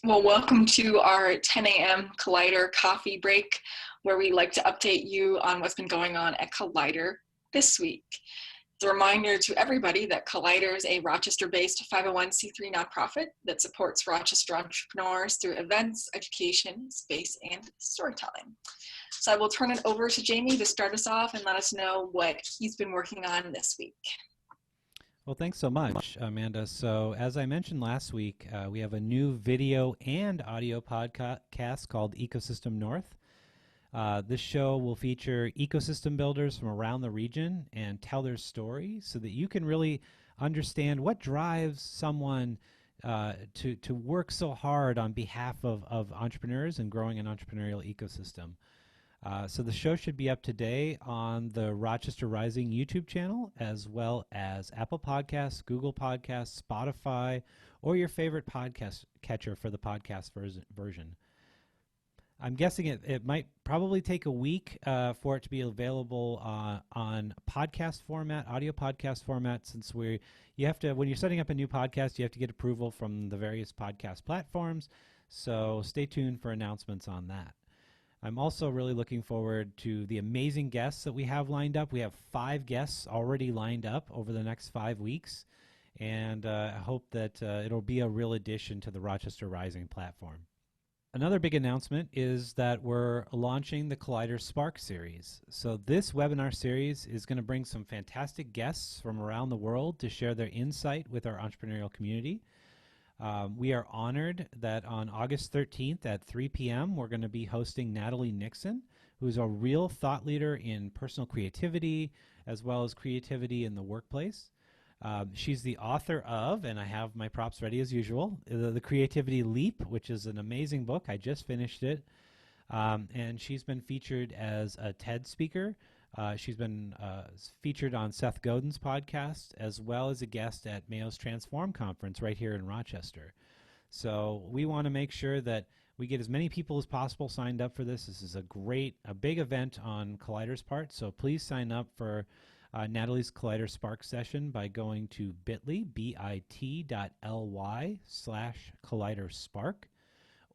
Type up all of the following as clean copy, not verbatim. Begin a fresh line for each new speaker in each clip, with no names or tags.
Well, welcome to our 10 a.m. Collider coffee break, where we like to update you on what's been going on at Collider this week. It's a reminder to everybody that Collider is a Rochester-based 501c3 nonprofit that supports Rochester entrepreneurs through events, education, space, and storytelling. So I will turn it over to Jamie to start us off and let us know what he's been working on this week.
Well, thanks so much, Amanda. So as I mentioned last week, we have a new video and audio podcast called Ecosystem North. This show will feature ecosystem builders from around the region and tell their story so that you can really understand what drives someone to work so hard on behalf of entrepreneurs and growing an entrepreneurial ecosystem. So the show should be up today on the Rochester Rising YouTube channel, as well as Apple Podcasts, Google Podcasts, Spotify, or your favorite podcast catcher for the podcast version. I'm guessing it might probably take a week for it to be available on podcast format, audio podcast format, since when you're setting up a new podcast, you have to get approval from the various podcast platforms. So stay tuned for announcements on that. I'm also really looking forward to the amazing guests that we have lined up. We have 5 guests already lined up over the next 5 weeks, and I hope that it'll be a real addition to the Rochester Rising platform. Another big announcement is that we're launching the Collider Spark series. So this webinar series is going to bring some fantastic guests from around the world to share their insight with our entrepreneurial community. We are honored that on August 13th at 3 p.m. we're going to be hosting Natalie Nixon, who's a real thought leader in personal creativity as well as creativity in the workplace. She's the author of, and I have my props ready as usual, The Creativity Leap, which is an amazing book. I just finished it. And she's been featured as a TED speaker. She's been featured on Seth Godin's podcast, as well as a guest at Mayo's Transform Conference right here in Rochester. So we want to make sure that we get as many people as possible signed up for this. This is a big event on Collider's part, so please sign up for Natalie's Collider Spark session by going to bit.ly/ColliderSpark,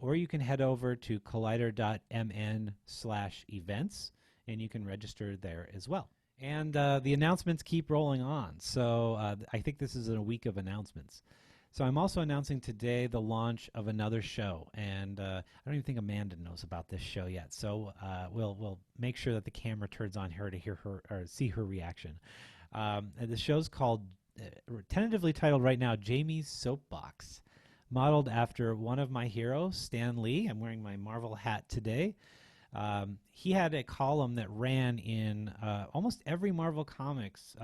or you can head over to collider.mn/events. And you can register there as well. And the announcements keep rolling on. So I think this is a week of announcements. So I'm also announcing today the launch of another show. And I don't even think Amanda knows about this show yet. So we'll make sure that the camera turns on her to hear her or see her reaction. And the show's called, tentatively titled right now, Jamie's Soapbox, modeled after one of my heroes, Stan Lee. I'm wearing my Marvel hat today. He had a column that ran in almost every Marvel Comics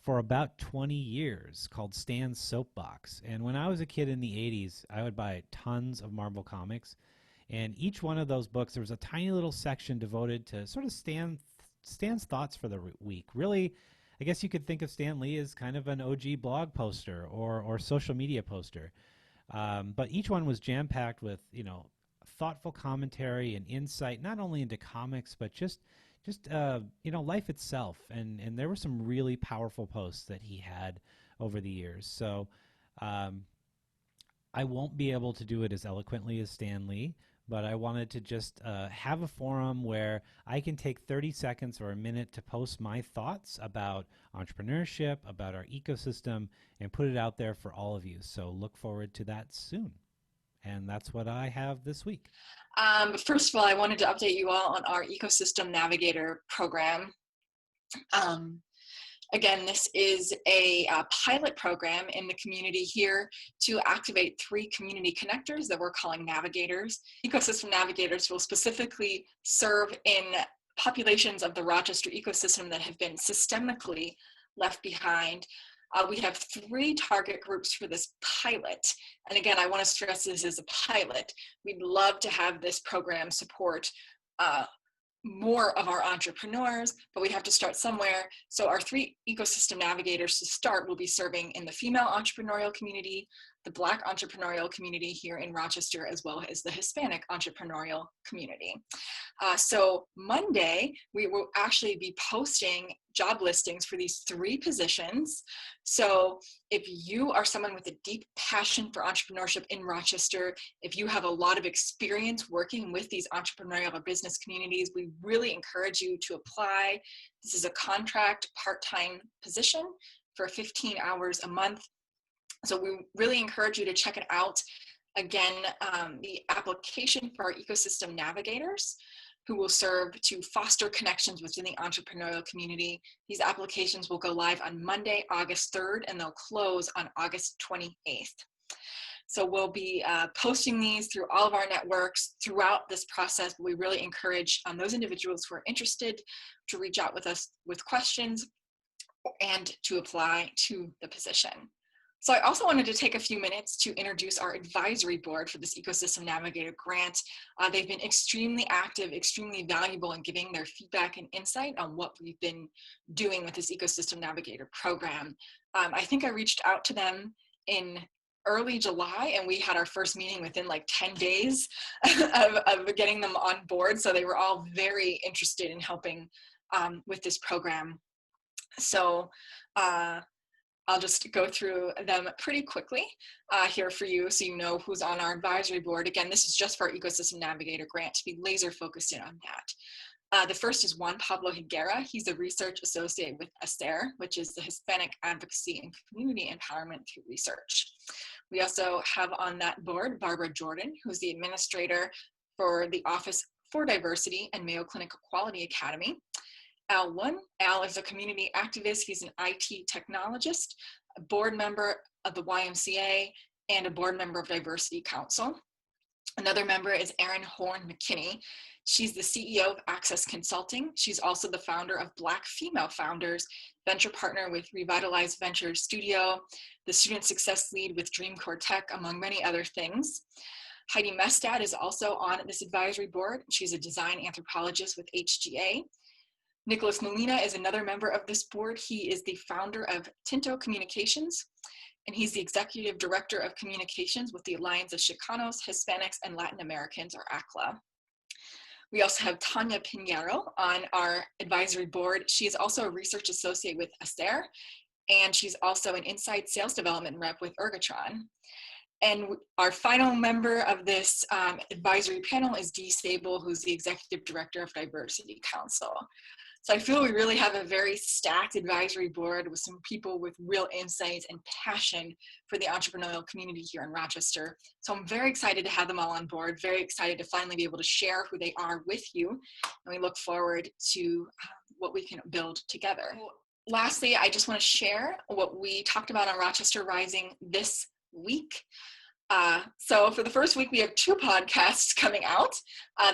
for about 20 years called Stan's Soapbox. And when I was a kid in the 80s, I would buy tons of Marvel Comics. And each one of those books, there was a tiny little section devoted to sort of Stan's thoughts for the week. Really, I guess you could think of Stan Lee as kind of an OG blog poster or social media poster. But each one was jam-packed with, thoughtful commentary and insight, not only into comics, but just life itself. And there were some really powerful posts that he had over the years. So I won't be able to do it as eloquently as Stan Lee, but I wanted to just have a forum where I can take 30 seconds or a minute to post my thoughts about entrepreneurship, about our ecosystem, and put it out there for all of you. So look forward to that soon. And that's what I have this week.
First of all, I wanted to update you all on our Ecosystem Navigator program. Again, this is a pilot program in the community here to activate 3 community connectors that we're calling navigators. Ecosystem navigators will specifically serve in populations of the Rochester ecosystem that have been systemically left behind. We have 3 target groups for this pilot. And again, I want to stress this is a pilot. We'd love to have this program support more of our entrepreneurs, but we have to start somewhere. So our 3 ecosystem navigators to start will be serving in the female entrepreneurial community, the Black entrepreneurial community here in Rochester, as well as the Hispanic entrepreneurial community. So Monday, we will actually be posting job listings for these 3 positions. So if you are someone with a deep passion for entrepreneurship in Rochester, if you have a lot of experience working with these entrepreneurial or business communities, we really encourage you to apply. This is a contract part-time position for 15 hours a month. So we really encourage you to check it out. Again, the application for our ecosystem navigators, who will serve to foster connections within the entrepreneurial community. These applications will go live on Monday, August 3rd, and they'll close on August 28th. So we'll be posting these through all of our networks throughout this process. We really encourage those individuals who are interested to reach out with us with questions and to apply to the position. So I also wanted to take a few minutes to introduce our advisory board for this Ecosystem Navigator grant. They've been extremely active, extremely valuable in giving their feedback and insight on what we've been doing with this Ecosystem Navigator program. I think I reached out to them in early July, and we had our first meeting within like 10 days of getting them on board. So they were all very interested in helping with this program. So I'll just go through them pretty quickly here for you so you know who's on our advisory board. Again, this is just for our Ecosystem Navigator grant to be laser focused in on that. The first is Juan Pablo Higuera. He's a research associate with ASER, which is the Hispanic Advocacy and Community Empowerment through Research. We also have on that board Barbara Jordan, who's the administrator for the Office for Diversity and Mayo Clinic Equality Academy. Al Wun. Al is a community activist. He's an IT technologist, a board member of the YMCA, and a board member of Diversity Council. Another member is Erin Horn McKinney. She's the CEO of Access Consulting. She's also the founder of Black Female Founders, venture partner with Revitalize Venture Studio, the student success lead with Dreamcore Tech, among many other things. Heidi Mestad is also on this advisory board. She's a design anthropologist with HGA. Nicholas Molina is another member of this board. He is the founder of Tinto Communications, and he's the executive director of communications with the Alliance of Chicanos, Hispanics, and Latin Americans, or ACLA. We also have Tanya Pinheiro on our advisory board. She is also a research associate with ASER, and she's also an inside sales development rep with Ergotron. And our final member of this advisory panel is Dee Sable, who's the executive director of Diversity Council. So I feel we really have a very stacked advisory board with some people with real insights and passion for the entrepreneurial community here in Rochester. So I'm very excited to have them all on board, very excited to finally be able to share who they are with you. And we look forward to what we can build together. Lastly, I just want to share what we talked about on Rochester Rising this week. So for the first week, we have 2 podcasts coming out.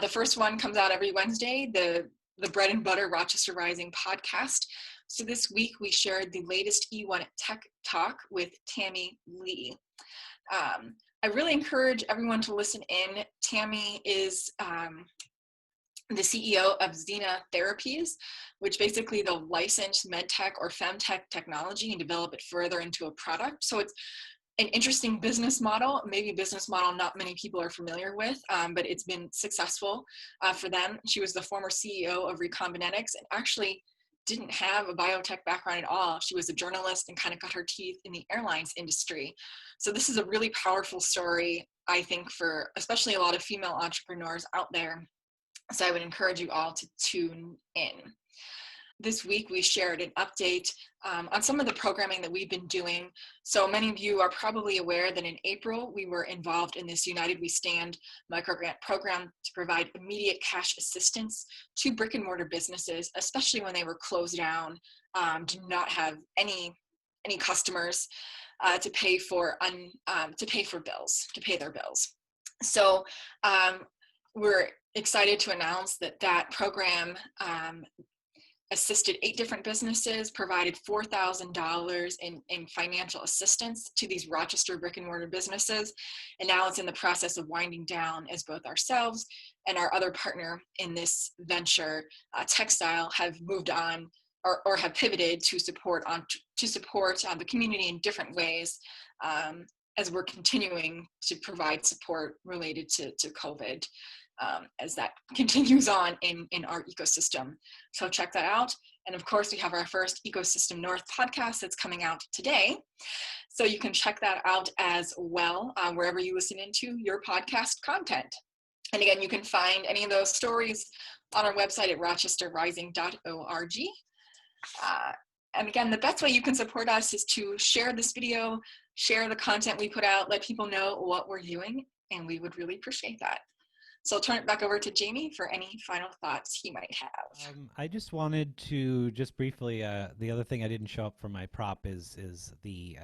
The first one comes out every Wednesday, the Bread and Butter Rochester Rising podcast. So this week we shared the latest E1 Tech Talk with Tammy Lee. I really encourage everyone to listen in. Tammy is the CEO of Xena Therapies, which basically they'll license medtech or femtech technology and develop it further into a product. So it's an interesting business model, maybe a business model not many people are familiar with, but it's been successful for them. She was the former CEO of Recombinetics and actually didn't have a biotech background at all. She was a journalist and kind of got her teeth in the airlines industry. So this is a really powerful story, I think, for especially a lot of female entrepreneurs out there. So I would encourage you all to tune in. This week we shared an update on some of the programming that we've been doing. So many of you are probably aware that in April we were involved in this United We Stand microgrant program to provide immediate cash assistance to brick and mortar businesses, especially when they were closed down, did not have any customers to pay for bills, to pay their bills. So we're excited to announce that program assisted 8 different businesses, provided $4,000 in financial assistance to these Rochester brick and mortar businesses. And now it's in the process of winding down as both ourselves and our other partner in this venture, Textile, have moved on or have pivoted to support the community in different ways. as we're continuing to provide support related to COVID, as that continues on in our ecosystem. So check that out. And of course, we have our first Ecosystem North podcast that's coming out today. So you can check that out as well, wherever you listen into your podcast content. And again, you can find any of those stories on our website at rochesterrising.org. And again, the best way you can support us is to share this video, share the content we put out, let people know what we're doing, and we would really appreciate that. So I'll turn it back over to Jamie for any final thoughts he might have.
I just wanted to just briefly, the other thing I didn't show up for my prop is the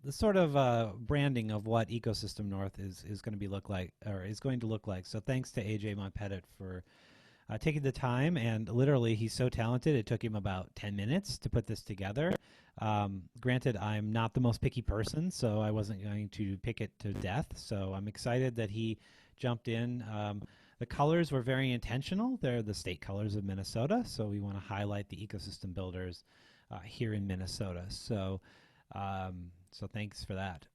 sort of branding of what Ecosystem North is going to be look like, or is going to look like. So thanks to AJ Montpettit for taking the time, and literally he's so talented it took him about 10 minutes to put this together. Granted, I'm not the most picky person, so I wasn't going to pick it to death, so I'm excited that he jumped in. The colors were very intentional. They're the state colors of Minnesota, so we want to highlight the ecosystem builders here in Minnesota. So so thanks for that.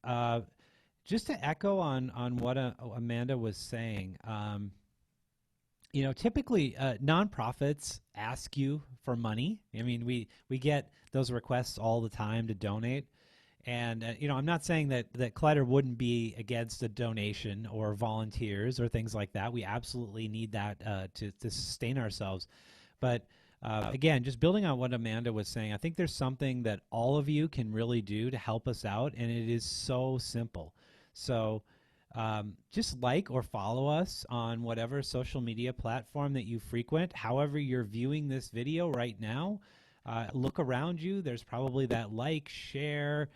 Just to echo on what Amanda was saying, you know, typically nonprofits ask you for money. I mean, we get those requests all the time to donate. And, you know, I'm not saying that Collider wouldn't be against a donation or volunteers or things like that. We absolutely need that to sustain ourselves. But again, just building on what Amanda was saying, I think there's something that all of you can really do to help us out, and it is so simple. So just like or follow us on whatever social media platform that you frequent. However you're viewing this video right now, look around you. There's probably that like, share,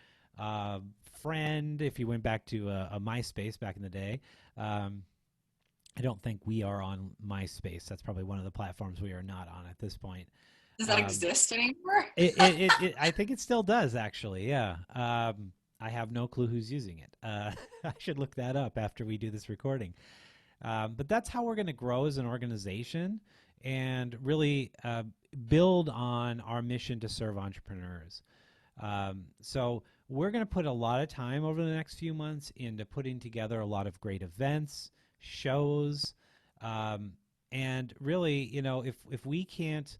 friend, if you went back to a MySpace back in the day. I don't think we are on MySpace. That's probably one of the platforms we are not on at this point.
Does that exist anymore?
I think it still does, actually, yeah. I have no clue who's using it. I should look that up after we do this recording. But that's how we're going to grow as an organization and really build on our mission to serve entrepreneurs. So we're going to put a lot of time over the next few months into putting together a lot of great events, shows, and really, you know, if we can't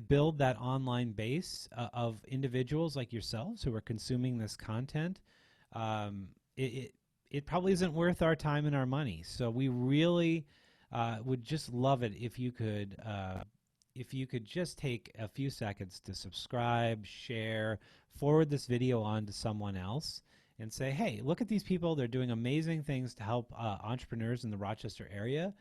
build that online base of individuals like yourselves who are consuming this content, it probably isn't worth our time and our money. So we really would just love it if you could just take a few seconds to subscribe, share, forward this video on to someone else, and say, hey, look at these people. They're doing amazing things to help entrepreneurs in the Rochester area.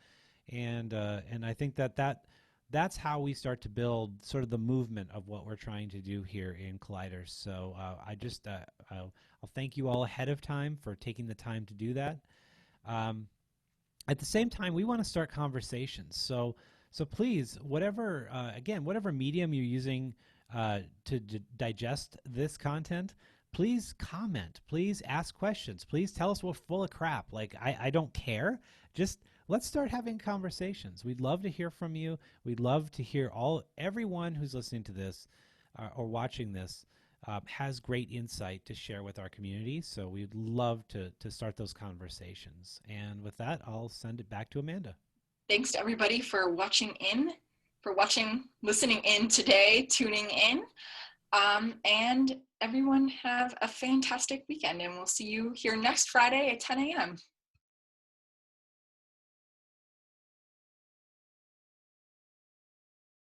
And I think that's how we start to build sort of the movement of what we're trying to do here in Collider. So I'll thank you all ahead of time for taking the time to do that. At the same time, we want to start conversations. So please, whatever medium you're using to digest this content, please comment. Please ask questions. Please tell us we're full of crap. Like, I don't care. Just let's start having conversations. We'd love to hear from you. We'd love to hear everyone who's listening to this or watching this has great insight to share with our community. So we'd love to start those conversations. And with that, I'll send it back to Amanda.
Thanks to everybody for listening in today, tuning in. And everyone have a fantastic weekend, and we'll see you here next Friday at 10 a.m.